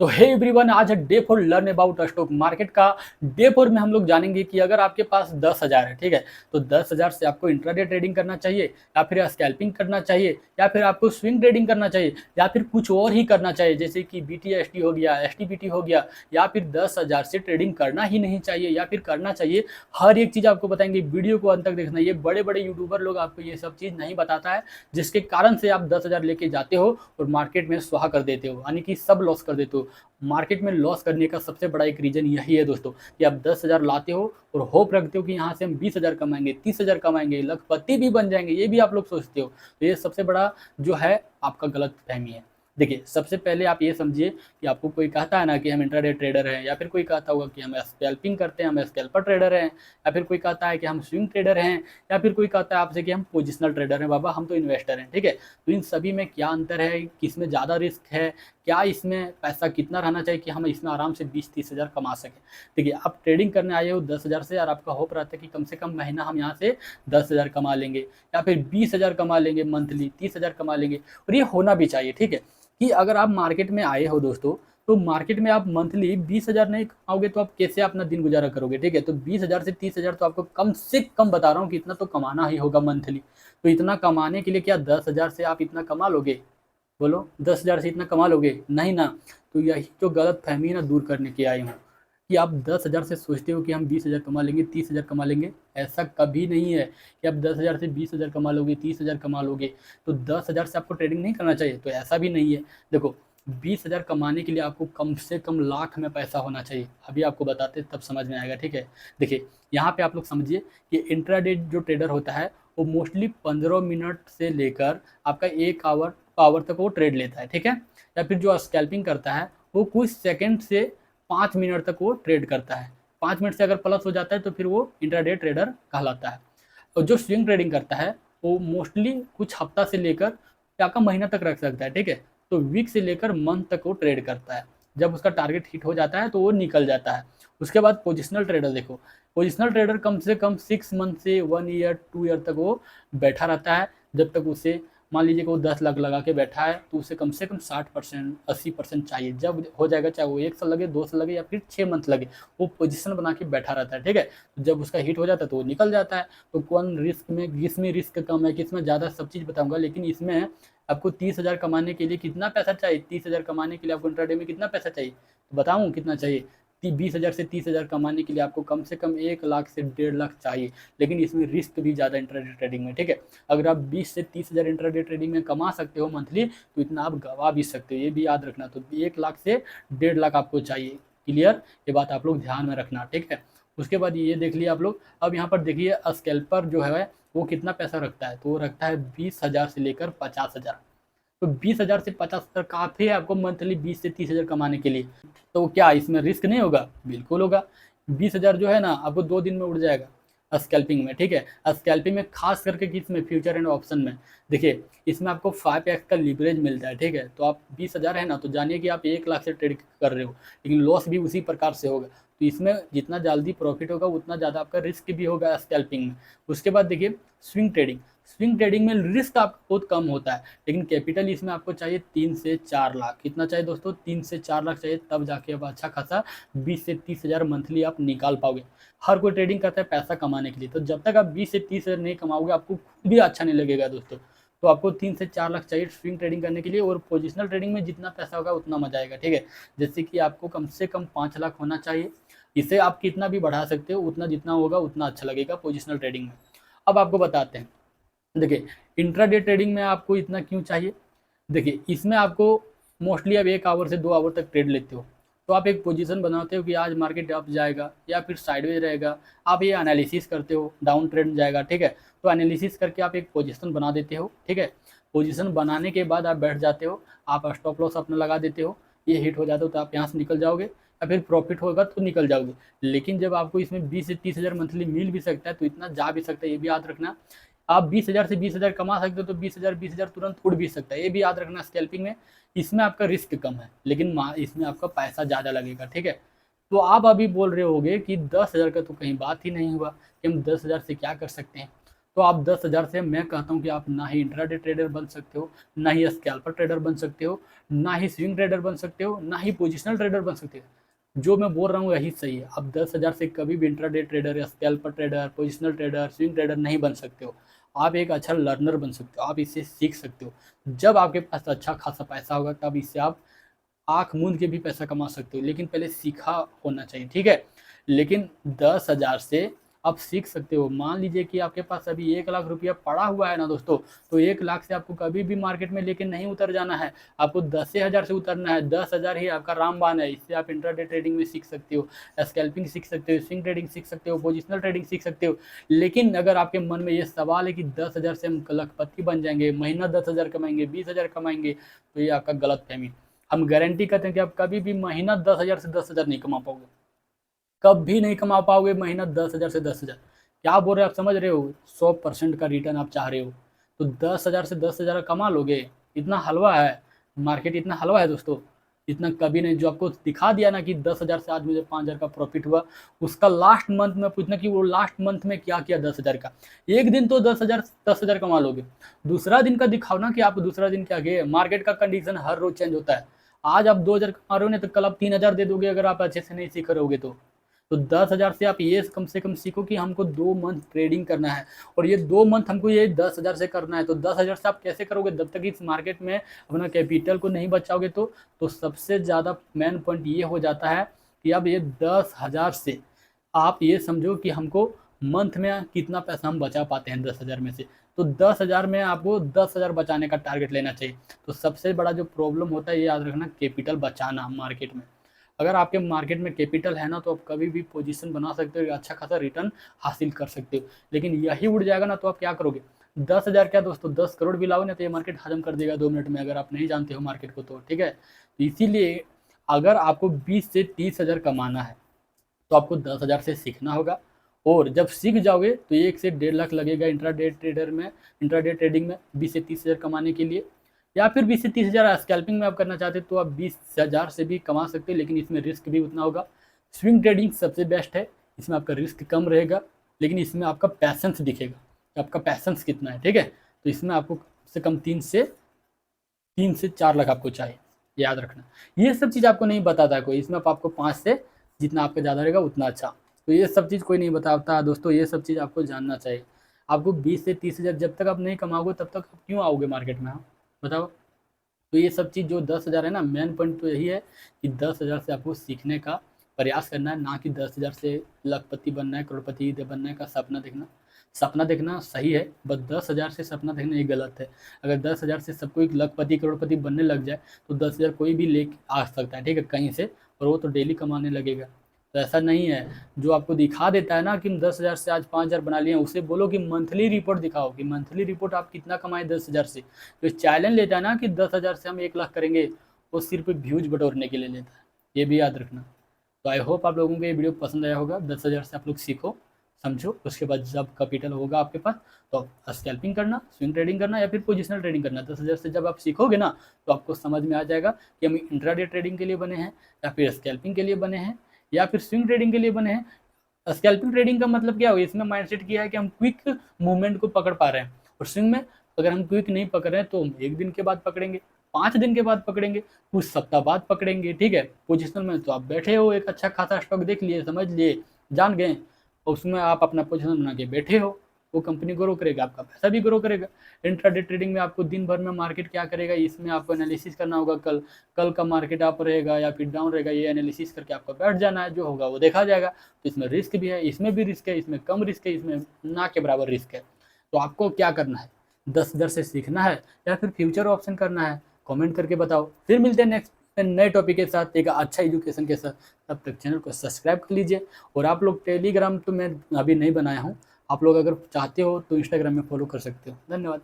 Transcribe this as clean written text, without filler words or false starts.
तो hey everyone, आज है day 4 learn about stock market का। डे 4 में हम लोग जानेंगे कि अगर आपके पास 10,000 है, ठीक है, तो 10,000 से आपको इंट्राडे ट्रेडिंग करना चाहिए या फिर स्कैल्पिंग करना चाहिए या फिर आपको स्विंग ट्रेडिंग करना चाहिए या फिर कुछ और ही करना चाहिए, जैसे कि BTST हो गया, STPT हो गया, या फिर 10,000 से ट्रेडिंग करना ही नहीं चाहिए या फिर करना चाहिए। हर एक चीज़ आपको बताएंगे, वीडियो को अंत तक देखना। ये बड़े बड़े यूट्यूबर लोग आपको ये सब चीज़ नहीं बताता है, जिसके कारण से आप 10,000 लेके जाते हो और मार्केट में स्वाहा कर देते हो, यानी कि सब लॉस कर देते हो। मार्केट में लॉस करने का सबसे बड़ा एक रीज़न यही है दोस्तों, कि आप 10,000 लाते हो और होप रखते हो कि यहाँ से हम 20,000 कमाएंगे, 30,000 कमाएंगे, लखपति भी बन जाएंगे, ये भी आप लोग सोचते हो। तो ये सबसे बड़ा जो है आपका गलत फहमी है। देखिए, सबसे पहले आप ये समझिए कि आपको कोई कहता है ना कि हम इंट्राडे ट्रेडर हैं, या फिर कोई कहता होगा कि हम स्कैल्पिंग करते हैं, हम स्कैल्पर ट्रेडर हैं, या फिर कोई कहता है कि हम स्विंग ट्रेडर हैं, या फिर कोई कहता है आपसे कि हम पोजिशनल ट्रेडर हैं। बाबा, हम तो इन्वेस्टर हैं, ठीक है। तो इन सभी में क्या अंतर है, किसमें ज़्यादा रिस्क है, क्या इसमें पैसा कितना रहना चाहिए कि हम इसमें आराम से 20-30 हज़ार कमा सकें। देखिए, आप ट्रेडिंग करने आए हो 10,000 से, और आपका होप रहता है कि कम से कम महीना हम यहाँ से 10,000 कमा लेंगे या फिर 20,000 कमा लेंगे, मंथली 30,000 कमा लेंगे। और ये होना भी चाहिए, ठीक है, कि अगर आप मार्केट में आए हो दोस्तों, तो मार्केट में आप मंथली 20,000 नहीं कमाओगे तो आप कैसे अपना दिन गुजारा करोगे, ठीक है। तो 20,000 से 30,000 तो आपको कम से कम बता रहा हूँ कि इतना तो कमाना ही होगा मंथली। तो इतना कमाने के लिए क्या 10,000 से आप इतना कमा लोगे? बोलो, 10,000 से इतना कमा लोगे? नहीं ना। तो यही जो गलत फहमी है ना, दूर करने के आए हूँ, कि आप 10,000 से सोचते हो कि हम 20,000 कमा लेंगे, 30,000 कमा लेंगे। ऐसा कभी नहीं है कि आप 10,000 से 20,000 कमा लोगे, 30,000 कमा लोगे। तो 10,000 से आपको ट्रेडिंग नहीं करना चाहिए, तो ऐसा भी नहीं है। देखो, 20,000 कमाने के लिए आपको कम से कम लाख में पैसा होना चाहिए। अभी आपको बताते तब समझ में आएगा, ठीक है। देखिए, यहाँ पे आप लोग समझिए कि इंट्राडे जो ट्रेडर होता है, वो मोस्टली 15 मिनट से लेकर आपका 1 आवर तक वो ट्रेड लेता है, ठीक है। या फिर जो स्कैल्पिंग करता है, वो कुछ सेकंड से 5 मिनट तक वो ट्रेड करता है। 5 मिनट से अगर प्लस हो जाता है तो फिर वो इंट्राडे ट्रेडर कहलाता है। और जो स्विंग ट्रेडिंग करता है, वो मोस्टली कुछ हफ्ता से लेकर क्या का महीना तक रख सकता है, ठीक है। तो वीक से लेकर मंथ तक वो ट्रेड करता है। जब उसका टारगेट हिट हो जाता है तो वो निकल जाता है। उसके बाद पोजिशनल ट्रेडर देखो, पोजिशनल ट्रेडर कम से कम 6 मंथ से 1 ईयर 2 ईयर तक वो बैठा रहता है। जब तक उसे, मान लीजिए कि वो 10 लाख लगा के बैठा है, तो उसे कम से कम 60% 80% चाहिए। जब हो जाएगा, चाहे वो 1 साल लगे, 2 साल लगे या फिर 6 मंथ लगे, वो पोजीशन बना के बैठा रहता है, ठीक है। तो जब उसका हिट हो जाता है तो वो निकल जाता है। तो कौन रिस्क में, किसमें रिस्क कम है, किसमें ज़्यादा, सब चीज़ बताऊंगा। लेकिन इसमें आपको 30,000 कमाने के लिए कितना पैसा चाहिए, 30,000 कमाने के लिए आपको इंट्राडे में कितना पैसा चाहिए, तो बताऊँ कितना चाहिए। 20,000 से 30,000 कमाने के लिए आपको कम से कम 1 लाख से 1.5 लाख चाहिए। लेकिन इसमें रिस्क भी ज़्यादा इंट्राडे ट्रेडिंग में, ठीक है। अगर आप 20 से 30,000 इंट्राडे ट्रेडिंग में कमा सकते हो मंथली, तो इतना आप गवा भी सकते हो, ये भी याद रखना। तो 1 लाख से 1.5 लाख आपको चाहिए। क्लियर? ये बात आप लोग ध्यान में रखना, ठीक है। उसके बाद ये देख लिया आप लोग। अब यहाँ पर देखिए, स्कैल्पर जो है वो कितना पैसा रखता है, तो वो रखता है 20,000 से लेकर 50,000। तो 20,000 से 50,000 काफ़ी है आपको मंथली 20 से 30,000 कमाने के लिए। तो क्या इसमें रिस्क नहीं होगा? बिल्कुल होगा। 20,000 जो है ना, आपको 2 दिन में उड़ जाएगा स्कैल्पिंग में, ठीक है। स्कैल्पिंग में खास करके किसमें, फ्यूचर एंड ऑप्शन में। देखिए, इसमें आपको 5x का लीवरेज मिलता है, ठीक है। तो आप 20,000 है ना, तो जानिए कि आप 1 लाख से ट्रेड कर रहे हो, लेकिन लॉस भी उसी प्रकार से होगा। तो इसमें जितना जल्दी प्रॉफिट होगा उतना ज़्यादा आपका रिस्क भी होगा स्कैल्पिंग में। उसके बाद देखिए, स्विंग ट्रेडिंग। स्विंग ट्रेडिंग में रिस्क आपका बहुत कम होता है, लेकिन कैपिटल इसमें आपको चाहिए 3 से 4 लाख। कितना चाहिए दोस्तों? 3 से 4 लाख चाहिए, तब जाके अब अच्छा खासा 20 से 30,000 मंथली आप निकाल पाओगे। हर कोई ट्रेडिंग करता है पैसा कमाने के लिए, तो जब तक आप 20 से 30,000 नहीं कमाओगे, आपको खुद भी अच्छा नहीं लगेगा दोस्तों। तो आपको 3 से 4 लाख चाहिए स्विंग ट्रेडिंग करने के लिए। और पोजिशनल ट्रेडिंग में जितना पैसा होगा उतना मजा आएगा, ठीक है। जैसे कि आपको कम से कम 5 लाख होना चाहिए। इसे आप कितना भी बढ़ा सकते हो, उतना जितना होगा उतना अच्छा लगेगा पोजिशनल ट्रेडिंग में। अब आपको बताते हैं। देखिए, इंट्राडे ट्रेडिंग में आपको इतना क्यों चाहिए? देखिए, इसमें आपको मोस्टली अब 1 आवर से 2 आवर तक ट्रेड लेते हो, तो आप एक पोजीशन बनाते हो कि आज मार्केट अप जाएगा या फिर साइडवेज रहेगा। आप ये एनालिसिस करते हो, डाउन ट्रेंड जाएगा, ठीक है। तो एनालिसिस करके आप एक पोजीशन बना देते हो, ठीक है। पोजीशन बनाने के बाद आप बैठ जाते हो, आप स्टॉप लॉस अपना लगा देते हो। ये हिट हो जाता हो तो आप यहाँ से निकल जाओगे, या फिर प्रॉफिट होगा तो निकल जाओगे। लेकिन जब आपको इसमें 20 से 30,000 मंथली मिल भी सकता है, तो इतना जा भी सकता है, ये भी याद रखना। आप 20,000 से 20,000 कमा सकते हो, तो 20,000 तुरंत उड़ भी सकता है, ये भी याद रखना। स्कैल्पिंग में इसमें आपका रिस्क कम है, लेकिन इसमें आपका पैसा ज़्यादा लगेगा, ठीक है। तो आप अभी बोल रहे होगे कि 10,000 का तो कहीं बात ही नहीं हुआ, कि हम 10,000 से क्या कर सकते हैं। तो आप 10,000 से मैं कहता हूँ कि आप ना ही इंट्राडे ट्रेडर बन सकते हो, ना ही स्कैल्पर ट्रेडर बन सकते हो, ना ही स्विंग ट्रेडर बन सकते हो, ना ही पोजिशनल ट्रेडर बन सकते हो। जो मैं बोल रहा हूँ यही सही है। आप 10,000 से कभी भी इंट्राडे ट्रेडर या scalper trader, positional trader, swing trader नहीं बन सकते हो। आप एक अच्छा लर्नर बन सकते हो, आप इससे सीख सकते हो। जब आपके पास अच्छा खासा पैसा होगा तब इससे आप आँख मूंद के भी पैसा कमा सकते हो, लेकिन पहले सीखा होना चाहिए, ठीक है। लेकिन 10,000 से आप सीख सकते हो। मान लीजिए कि आपके पास अभी 1 लाख रुपया पड़ा हुआ है ना दोस्तों, तो 1 लाख से आपको कभी भी मार्केट में लेके नहीं उतर जाना है, आपको 10,000 से उतरना है। 10,000 ही आपका रामबाण है। इससे आप इंट्राडे ट्रेडिंग में सीख सकते हो, स्कैल्पिंग सीख सकते हो, स्विंग ट्रेडिंग सीख सकते हो, पोजिशनल ट्रेडिंग सीख सकते हो। लेकिन अगर आपके मन में ये सवाल है कि 10,000 से हम लखपति बन जाएंगे, महीना 10,000 कमाएंगे, 20,000 कमाएंगे, तो ये आपका गलत फहमी। हम गारंटी करते हैं कि आप कभी भी महीना 10,000 से 10,000 नहीं कमा पाओगे, कभी नहीं कमा पाओगे महीना 10,000 से 10,000। क्या बोल रहे हो आप, समझ रहे हो? 100% का रिटर्न आप चाह रहे हो तो 10,000 से 10,000 कमा लोगे? इतना हलवा है मार्केट, इतना हलवा है दोस्तों, इतना कभी नहीं। जो आपको दिखा दिया ना कि 10,000 से आज मुझे 5,000 का प्रॉफिट हुआ, उसका लास्ट मंथ में पूछना कि वो लास्ट मंथ में क्या किया 10,000 का। एक दिन तो 10,000 कमा लोगे, दूसरा दिन का दिखाओ ना कि आप दूसरा दिन क्या किए। मार्केट का कंडीशन हर रोज चेंज होता है। आज आप 2,000 कमा रहे हो ना, तो कल आप 3,000 दे दोगे अगर आप अच्छे से नहीं सीख रहोगे तो 10,000 से आप ये कम से कम सीखो कि हमको 2 मंथ ट्रेडिंग करना है, और ये 2 मंथ हमको ये 10,000 से करना है। तो 10,000 से आप कैसे करोगे? जब तक इस मार्केट में अपना कैपिटल को नहीं बचाओगे तो सबसे ज़्यादा मेन पॉइंट ये हो जाता है कि अब ये 10,000 से आप ये समझो कि हमको मंथ में कितना पैसा हम बचा पाते हैं 10,000 में से। तो 10,000 में आपको 10,000 बचाने का टारगेट लेना चाहिए। तो सबसे बड़ा जो प्रॉब्लम होता है ये याद रखना, कैपिटल बचाना मार्केट में। अगर आपके मार्केट में कैपिटल है ना, तो आप कभी भी पोजीशन बना सकते हो, अच्छा खासा रिटर्न हासिल कर सकते हो। लेकिन यही उड़ जाएगा ना, तो आप क्या करोगे? 10,000 क्या दोस्तों, 10 करोड़ भी लाओ ना तो ये मार्केट हजम कर देगा 2 मिनट में, अगर आप नहीं जानते हो मार्केट को तो, ठीक है। तो इसीलिए अगर आपको 20 से 30,000 कमाना है तो आपको 10,000 से सीखना होगा। और जब सीख जाओगे तो 1 से 1.5 लाख लगेगा इंट्राडे ट्रेडिंग में 20 से 30,000 कमाने के लिए। या फिर 20 से 30,000 स्कैल्पिंग में आप करना चाहते हैं तो आप 20,000 से भी कमा सकते हैं, लेकिन इसमें रिस्क भी उतना होगा। स्विंग ट्रेडिंग सबसे बेस्ट है, इसमें आपका रिस्क कम रहेगा, लेकिन इसमें आपका पैसेंस दिखेगा कि आपका पैसेंस कितना है, ठीक है। तो इसमें आपको कम से कम 3 से 4 लाख आपको चाहिए, याद रखना। ये सब चीज़ आपको नहीं बताता है कोई, इसमें आपको 5 से जितना आपका ज़्यादा रहेगा उतना अच्छा। तो ये सब चीज़ कोई नहीं बताता दोस्तों, ये सब चीज़ आपको जानना चाहिए। आपको 20 से 30,000 जब तक आप नहीं कमाओगे तब तक आप क्यों आओगे मार्केट में, आप बताओ। तो ये सब चीज़ जो 10,000 है ना, मेन पॉइंट तो यही है कि 10,000 से आपको सीखने का प्रयास करना है, ना कि 10,000 से लखपति बनना है, करोड़पति बनने का सपना देखना। सपना देखना सही है, बस 10,000 से सपना देखना ये गलत है। अगर 10,000 से सबको एक लखपति करोड़पति बनने लग जाए तो 10,000 कोई भी ले आ सकता है, ठीक है, कहीं से, और वो तो डेली कमाने लगेगा। तो ऐसा नहीं है। जो आपको दिखा देता है ना कि 10,000 से आज 5,000 बना लिए, उसे बोलो कि मंथली रिपोर्ट दिखाओ कि मंथली रिपोर्ट आप कितना कमाए 10,000 से। तो चैलेंज लेता है ना कि 10,000 से हम 1 लाख करेंगे, वो सिर्फ व्यूज बटोरने के लिए लेता है, ये भी याद रखना। तो आई होप आप लोगों को ये वीडियो पसंद आया होगा। 10,000 से आप लोग सीखो, समझो, उसके बाद जब कैपिटल होगा आपके पास तो आप स्कैल्पिंग करना, स्विंग ट्रेडिंग करना या फिर पोजिशनल ट्रेडिंग करना। 10,000 से जब आप सीखोगे ना तो आपको समझ में आ जाएगा कि हम इंट्राडे ट्रेडिंग के लिए बने हैं या फिर स्कैल्पिंग के लिए बने हैं या फिर स्विंग ट्रेडिंग के लिए बने हैं। स्कैल्पिंग ट्रेडिंग का मतलब क्या होगा, इसमें माइंडसेट किया है कि हम क्विक मूवमेंट को पकड़ पा रहे हैं, और स्विंग में अगर हम क्विक नहीं पकड़ रहे हैं तो हम 1 दिन के बाद पकड़ेंगे, 5 दिन के बाद पकड़ेंगे, कुछ सप्ताह बाद पकड़ेंगे, ठीक है। पोजिशनल में तो आप बैठे हो, एक अच्छा खासा स्टॉक देख लिए, समझ लिए, जान गए, और उसमें आप अपना पोजीशन बना के बैठे हो, वो कंपनी ग्रो करेगा, आपका पैसा भी ग्रो करेगा। इंट्राडे ट्रेडिंग में आपको दिन भर में मार्केट क्या करेगा इसमें आपको एनालिसिस करना होगा। कल का मार्केट अप रहेगा या फिर डाउन रहेगा, ये एनालिसिस करके आपको बैठ जाना है, जो होगा वो देखा जाएगा। तो इसमें रिस्क भी है, इसमें भी रिस्क है, इसमें कम रिस्क है, इसमें ना के बराबर रिस्क है। तो आपको क्या करना है, 10,000 से सीखना है या फिर फ्यूचर ऑप्शन करना है, कमेंट करके बताओ। फिर मिलते हैं नेक्स्ट नए टॉपिक के साथ, एक अच्छा एजुकेशन के साथ। तब तक चैनल को सब्सक्राइब कर लीजिए। और आप लोग टेलीग्राम तो मैं अभी नहीं बनाया हूँ, आप लोग अगर चाहते हो तो इंस्टाग्राम में फॉलो कर सकते हो। धन्यवाद।